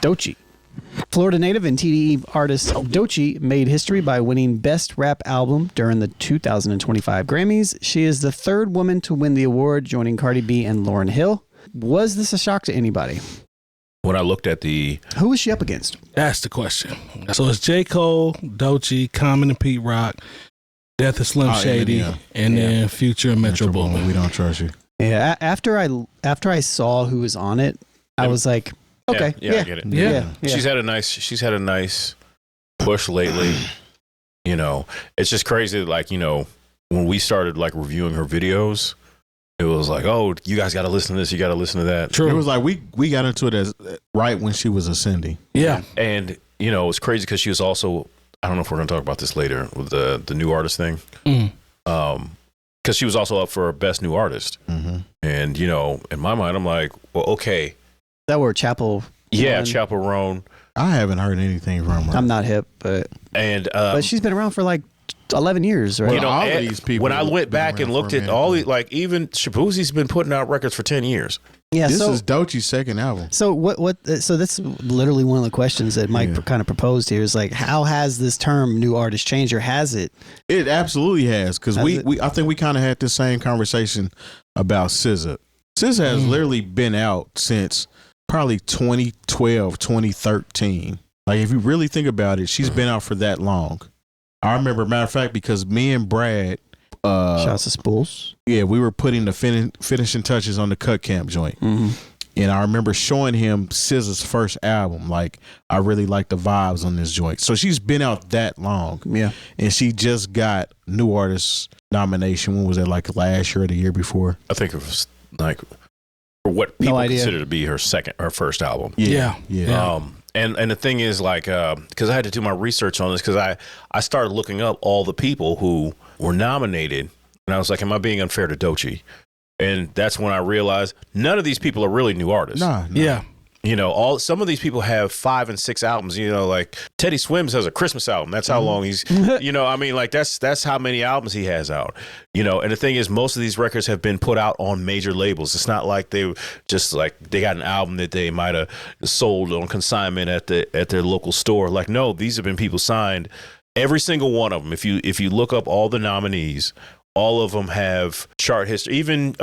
Doechii. Florida native and TDE artist Doechii made history by winning Best Rap Album during the 2025 Grammys. She is the third woman to win the award, joining Cardi B and Lauryn Hill. Was this a shock to anybody? When I looked at Who was she up against? That's the question. So it's J. Cole, Doechii, Common and Pete Rock, Death of Slim Shady, and then Future and Metro Boomin. We don't trust you. Yeah, after I saw who was on it, I was like, okay, I get it. Yeah. She's had a nice push lately. It's just crazy. Like, when we started like reviewing her videos, it was like, oh, you guys got to listen to this. You got to listen to that. True. It was like we got into it as right when she was ascending. Yeah. And, it's crazy because she was also, I don't know if we're going to talk about this later with the new artist thing. Because she was also up for Best New Artist. Mm-hmm. And, in my mind, I'm like, well, okay. That were Chapel. Yeah, Chapel Roan. I haven't heard anything from her. I'm not hip, but she's been around for like 11 years, right? All of these people. When I went back and looked at all these, like even Shabuzi's been putting out records for 10 years. Yeah, this is Doechii's second album. So so that's literally one of the questions that Mike kind of proposed here is like, how has this term new artist changed, or has it? It absolutely has, because I think we kind of had the same conversation about SZA. SZA has literally been out since probably 2012, 2013. Like, if you really think about it, she's been out for that long. I remember, matter of fact, because me and Brad, shouts to Spools. Yeah, we were putting the finishing touches on the Cut Camp joint. Mm-hmm. And I remember showing him SZA's first album. Like, I really like the vibes on this joint. So she's been out that long. Yeah. And she just got new artist nomination. When was it, like last year or the year before? I think it was like for what people consider to be her first album. Yeah. And the thing is, like, because I had to do my research on this, because I started looking up all the people who were nominated, and I was like, am I being unfair to Doechii? And that's when I realized none of these people are really new artists. Nah. Yeah. Some of these people have 5 and 6 albums. Like Teddy Swims has a Christmas album. That's how long he's. That's how many albums he has out. And the thing is, most of these records have been put out on major labels. It's not like they just like they got an album that they might have sold on consignment at their local store. Like, no, these have been people signed. Every single one of them. If you look up all the nominees, all of them have chart history. Even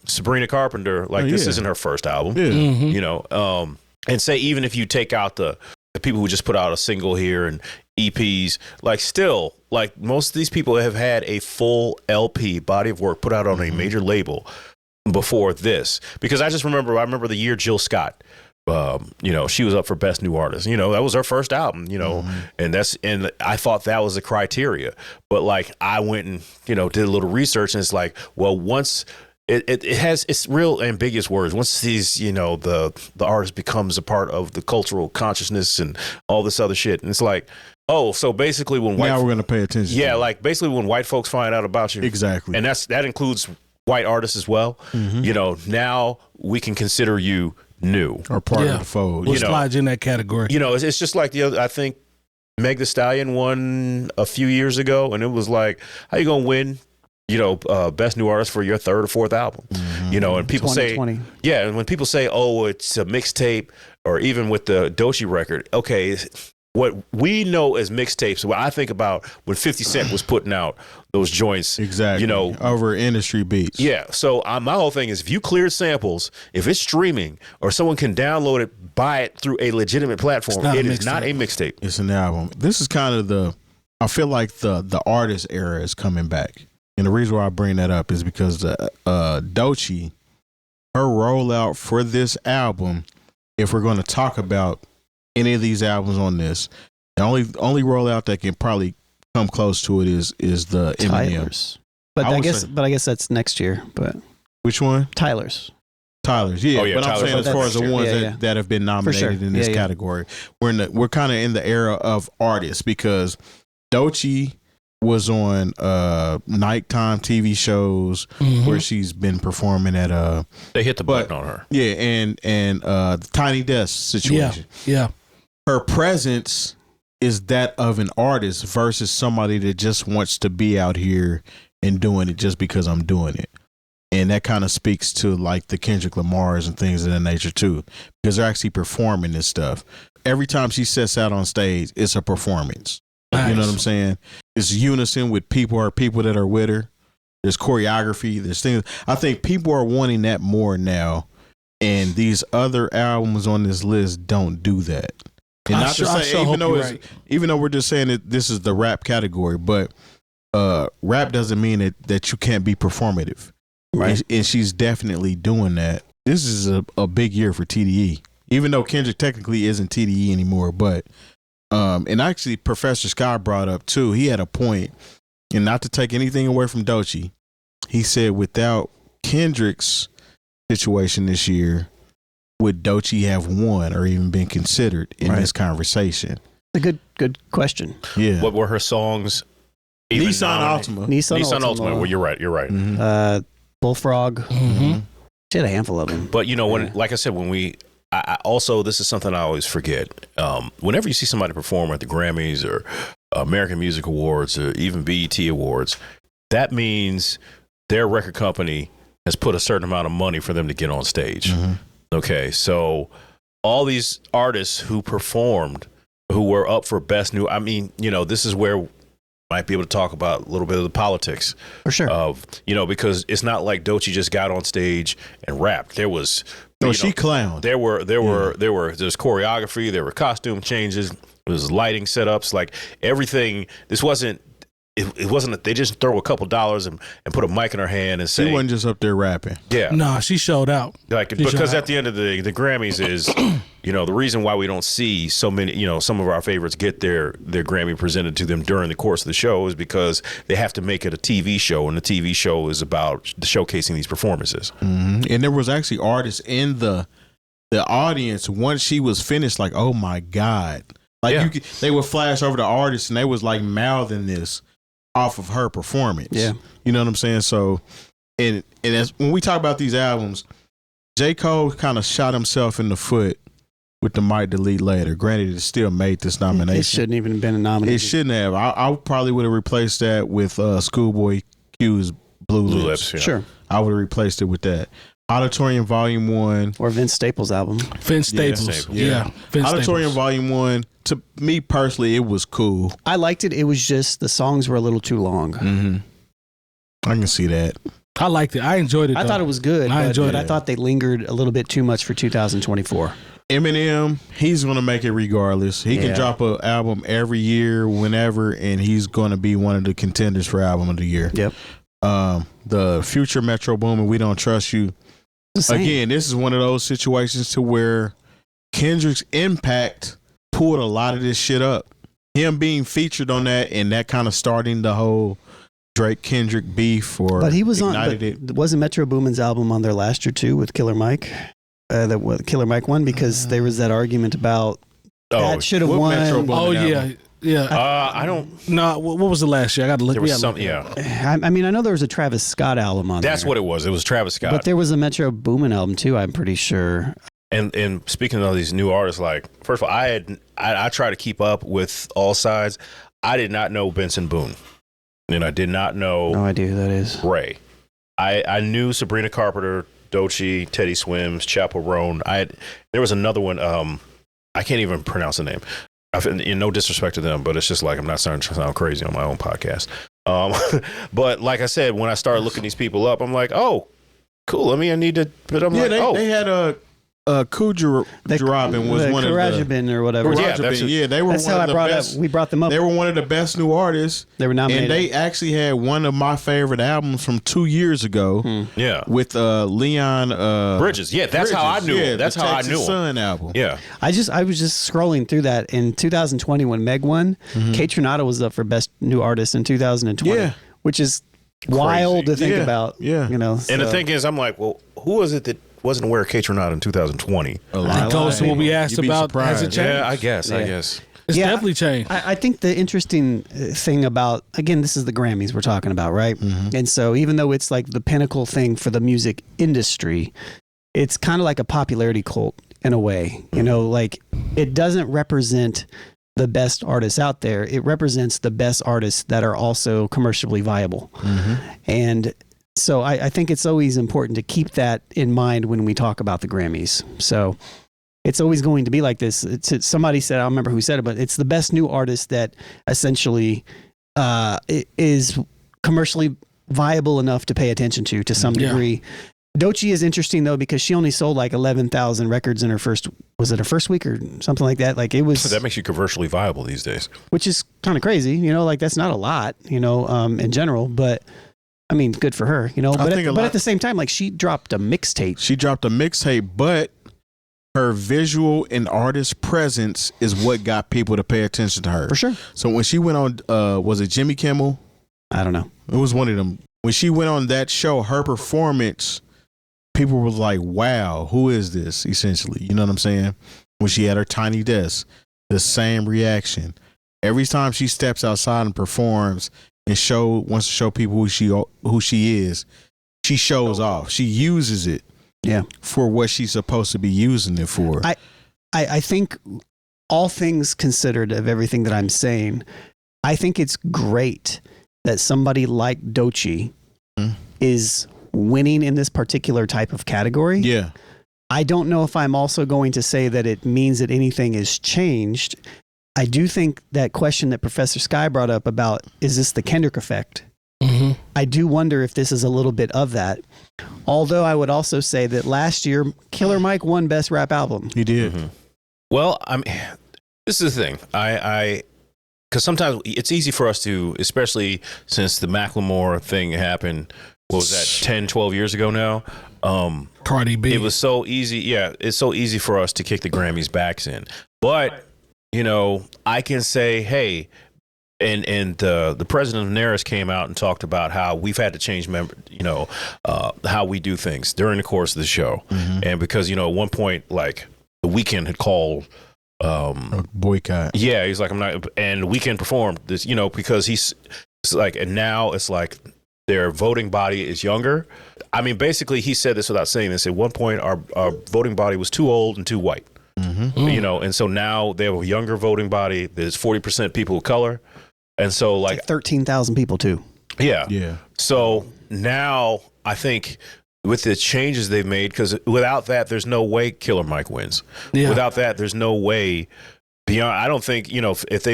Sabrina Carpenter, this isn't her first album. Yeah. Mm-hmm. And say even if you take out the people who just put out a single here and EPs, still most of these people have had a full LP body of work put out on a major label before this. Because I remember the year Jill Scott. She was up for Best New Artist. That was her first album. And I thought that was the criteria. But I went and did a little research, and it's like, well, once it's real ambiguous words. Once these the artist becomes a part of the cultural consciousness and all this other shit, and it's like, oh, so basically when now we're gonna pay attention. Yeah, basically when white folks find out about you, exactly, and that includes white artists as well. Mm-hmm. Now we can consider you new or part of the fold. We'll slide in that category. It's just like the other. I think Meg Thee Stallion won a few years ago, and it was like, how you gonna win? Best New Artist for your third or fourth album. Mm-hmm. And people say, and when people say, oh, it's a mixtape, or even with the Doechii record, okay, what we know as mixtapes, what I think about when 50 Cent was putting out those joints, exactly, over industry beats. Yeah. So my whole thing is, if you clear samples, if it's streaming or someone can download it, buy it through a legitimate platform, it is not a mixtape. It's an album. This is kind of I feel like the artist era is coming back. And the reason why I bring that up is because Doechii, her rollout for this album, if we're going to talk about any of these albums on this, the only rollout that can probably come close to it is the Eminem. But I guess that's next year. But which one? Tyler's, yeah. Oh, yeah, but Tyler's, I'm saying as far as the ones that have been nominated in this category, we're kind of in the era of artists, because Doechii was on nighttime TV shows where she's been performing at they hit the button on her. Yeah, and the Tiny Desk situation. Yeah. Her presence is that of an artist versus somebody that just wants to be out here and doing it just because I'm doing it. And that kind of speaks to like the Kendrick Lamars and things of that nature too, because they're actually performing this stuff. Every time she sets out on stage, it's a performance. Nice. You know what I'm saying? It's unison with people that are with her. There's choreography. There's things. I think people are wanting that more now, and these other albums on this list don't do that. And not to say, even though we're just saying that this is the rap category, but rap doesn't mean that you can't be performative. Right. And she's definitely doing that. This is a big year for TDE, even though Kendrick technically isn't TDE anymore. But, and actually Professor Scott brought up too, he had a point, and not to take anything away from Doechii, he said without Kendrick's situation this year, would Doechii have won or even been considered in this conversation? A good question. Yeah. What were her songs? Nissan Altima. Nissan Altima. Well, you're right. Mm-hmm. Bullfrog. Mm-hmm. She had a handful of them. But when, like I said, I also, this is something I always forget. Whenever you see somebody perform at the Grammys or American Music Awards or even BET Awards, that means their record company has put a certain amount of money for them to get on stage. Mm-hmm. Okay, so all these artists who performed, who were up for best new, this is where might be able to talk about a little bit of the politics. For sure. Because it's not like Doechii just got on stage and rapped. There was she clowned. There's choreography, there were costume changes, there was lighting setups, like everything. This wasn't it wasn't that they just throw a couple dollars and put a mic in her hand and say she wasn't just up there rapping. Yeah. Nah, she showed out. Because at the end of the Grammys is the reason why we don't see so many, some of our favorites get their Grammy presented to them during the course of the show is because they have to make it a TV show, and the TV show is about showcasing these performances. Mm-hmm. And there was actually artists in the audience once she was finished, like, oh my God. They would flash over the artists and they was like mouthing this off of her performance. Yeah. You know what I'm saying? So, and as when we talk about these albums, J. Cole kind of shot himself in the foot with the Might Delete Later. Granted, it still made this nomination. It shouldn't even have been a nomination. It shouldn't have. I probably would have replaced that with Schoolboy Q's Blue Lips. Yeah. Sure. I would have replaced it with that. Auditorium Volume 1. Or Vince Staples' album. Vince Staples. Yeah. Vince Auditorium Staples. Volume 1. To me personally, it was cool. I liked it. It was just the songs were a little too long. Mm-hmm. I can see that. I liked it. I enjoyed it. I thought it was good. I enjoyed it. I thought they lingered a little bit too much for 2024. Eminem, he's going to make it regardless. He can drop an album every year, whenever, and he's going to be one of the contenders for Album of the Year. Yep. The future Metro Boomin, We Don't Trust You. Again, this is one of those situations to where Kendrick's impact pulled a lot of this shit up. Him being featured on that and that kind of starting the whole Drake Kendrick beef, but he was wasn't Metro Boomin's album on their last year too with Killer Mike? The Killer Mike won because there was that argument about that should have won. I don't know. What was the last year? I got to look. There was something. I mean, I know there was a Travis Scott album on there. That's what it was. It was Travis Scott. But there was a Metro Boomin album too, I'm pretty sure. And speaking of these new artists, like, first of all, I try to keep up with all sides. I did not know Benson Boone, and I did not know. No idea who that is. Ray. I knew Sabrina Carpenter, Doechii, Teddy Swims, Chappell Roan. There was another one. I can't even pronounce the name. No disrespect to them, but it's just like I'm not starting to sound crazy on my own podcast. But like I said, when I started looking these people up, I'm like, oh, cool. I need to. But I'm they had a Kujarabin was one of the or whatever. They were. That's one how of the best. We brought them up. They were one of the best new artists. They were nominated, and they actually had one of my favorite albums from 2 years ago. Yeah, with Leon Bridges. Yeah, that's how I knew him. That's how I knew him. Sun album. Yeah, I was just scrolling through that in 2020 when Meg won. Kate Tronado was up for best new artist in 2020. Which is wild to think about. Yeah, and the thing is, I'm like, well, who was it that wasn't aware of Kate Tronado in 2020? It goes to what we asked about. Has it changed? Yeah, I guess. It's definitely changed. I think the interesting thing about, again, this is the Grammys we're talking about, right? And so even though it's like the pinnacle thing for the music industry, it's kind of like a popularity cult in a way. Like it doesn't represent the best artists out there. It represents the best artists that are also commercially viable. And So I think it's always important to keep that in mind when we talk about the Grammys. So it's always going to be like this. Somebody said, I don't remember who said it, but it's the best new artist that essentially is commercially viable enough to pay attention to some degree. Doechii is interesting though, because she only sold like 11,000 records in her first week or something like that. Like it was, So that makes you commercially viable these days. which is kind of crazy, like that's not a lot, in general, but I mean, good for her, but at the same time, like she dropped a mixtape. She dropped a mixtape, but her visual and artist presence is what got people to pay attention to her. For sure. So when she went on, was it Jimmy Kimmel? I don't know. It was one of them. When she went on that show, her performance, people were like, wow, who is this? Essentially. You know what I'm saying? When she had her tiny desk, the same reaction. Every time she steps outside and performs and wants to show people who she is, she shows off. She uses it for what she's supposed to be using it for. I think all things considered of everything that I'm saying, I think it's great that somebody like Doechii is winning in this particular type of category. Yeah. I don't know if I'm also going to say that it means that anything is changed. I do think that question that Professor Sky brought up about, is this the Kendrick effect? Mm-hmm. I do wonder if this is a little bit of that. Although I would also say that last year, Killer Mike won Best Rap Album. He did. Mm-hmm. Well, I mean, this is the thing. Because sometimes it's easy for us to, especially since the Macklemore thing happened, what was that, 10, 12 years ago now? Cardi B. It was so easy. Yeah, it's so easy for us to kick the Grammys backs in. But, I can say, hey, and the president of NARAS came out and talked about how we've had to change, how we do things during the course of the show. Mm-hmm. And because, at one point, like, The Weeknd had called a boycott. Yeah, he's like, I'm not, and The Weeknd performed this, because it's like, and now it's like their voting body is younger. I mean, basically, he said this without saying this. At one point, our voting body was too old and too white. Mm-hmm. And so now they have a younger voting body. There's 40% people of color. And so like 13,000 people too. Yeah. Yeah. So now I think with the changes they've made, because without that, there's no way Killer Mike wins. Yeah. Without that, there's no way beyond. I don't think, if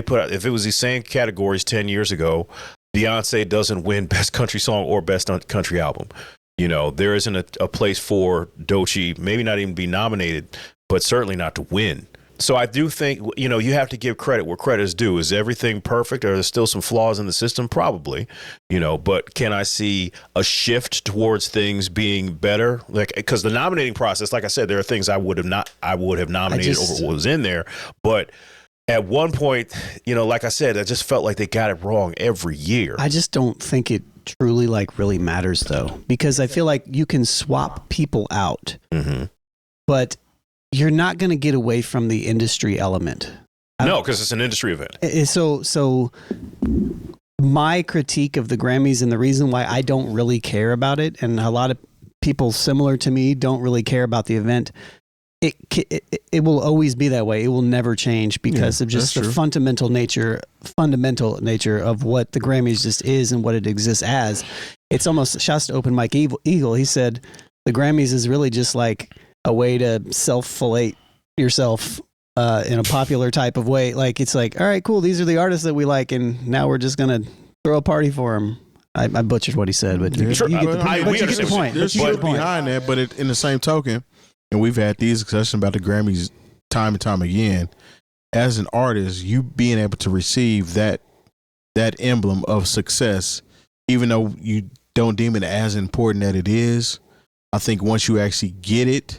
it was these same categories 10 years ago, Beyonce doesn't win Best Country Song or Best Country Album. There isn't a place for Doechii, maybe not even be nominated, but certainly not to win. So I do think, you have to give credit where credit is due. Is everything perfect? Are there still some flaws in the system? Probably, but can I see a shift towards things being better? Like, because the nominating process, like I said, there are things I would have nominated over what was in there. But at one point, like I said, I just felt like they got it wrong every year. I just don't think it truly really matters though, because I feel like you can swap people out, but you're not going to get away from the industry element. No, because it's an industry event. So my critique of the Grammys and the reason why I don't really care about it, and a lot of people similar to me don't really care about the event, it will always be that way. It will never change because of just the fundamental nature of what the Grammys just is and what it exists as. It's almost, shouts to Open Mike Eagle. He said the Grammys is really just like a way to self-fillet yourself in a popular type of way. Like, it's like, all right, cool, these are the artists that we like, and now we're just going to throw a party for them. I butchered what he said, but you get the point. There's truth behind that, but in the same token, and we've had these discussions about the Grammys time and time again, as an artist, you being able to receive that emblem of success, even though you don't deem it as important that it is, I think once you actually get it,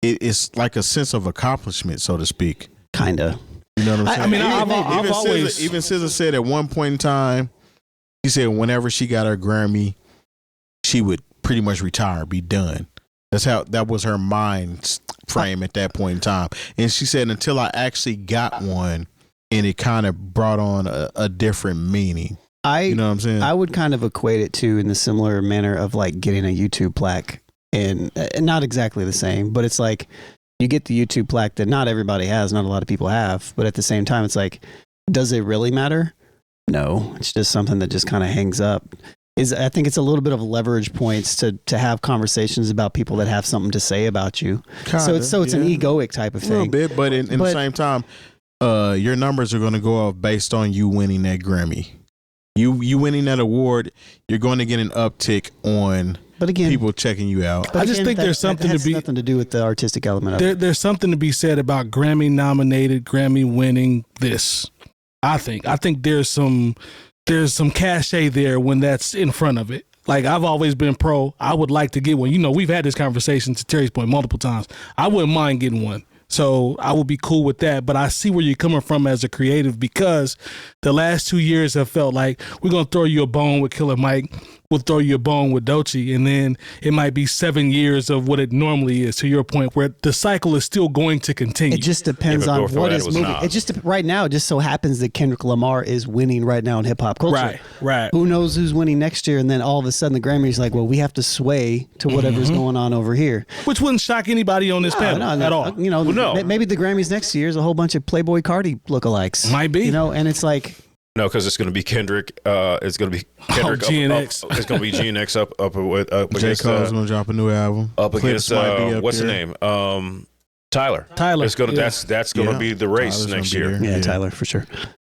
it's like a sense of accomplishment, so to speak. Kinda. You know what I'm saying? I mean, I've always... Even SZA said at one point in time, she said whenever she got her Grammy, she would pretty much retire, be done. That was her mind frame at that point in time. And she said, until I actually got one, and it kind of brought on a different meaning. You know what I'm saying? I would kind of equate it to in the similar manner of like getting a YouTube plaque. And not exactly the same, but it's like you get the YouTube plaque that not everybody has, not a lot of people have, but at the same time, it's like, does it really matter? No, it's just something that just kind of hangs up. I think it's a little bit of leverage points to have conversations about people that have something to say about you. So it's an egoic type of thing. A little bit, but in the same time, your numbers are going to go up based on you winning that Grammy. You winning that award, you're going to get an uptick on people checking you out. I just think there's something to be nothing to do with the artistic element of it. There's something to be said about Grammy nominated, Grammy winning this. I think there's some cachet there when that's in front of it. Like, I've always been pro. I would like to get one. You know, we've had this conversation, to Terry's point, multiple times. I wouldn't mind getting one. So I would be cool with that. But I see where you're coming from as a creative, because the last 2 years have felt like we're going to throw you a bone with Killer Mike. We'll throw you a bone with Doechii. And then it might be 7 years of what it normally is, to your point, where the cycle is still going to continue. It just depends on what is moving. It just right now, it just so happens that Kendrick Lamar is winning right now in hip hop culture. Right. Who knows who's winning next year? And then all of a sudden the Grammys like, well, we have to sway to whatever's going on over here. Which wouldn't shock anybody on this panel at all. You know, maybe the Grammys next year is a whole bunch of Playboy Cardi lookalikes. Might be. You know, and it's like... No, because it's going to be Kendrick. It's going to be Kendrick. GNX. It's going to be GNX up J. against. Cole's going to drop a new album. Up against what's the name? Tyler. Tyler. It's going to that's going to be the race Tyler's next gonna be year. there. Yeah, Tyler for sure.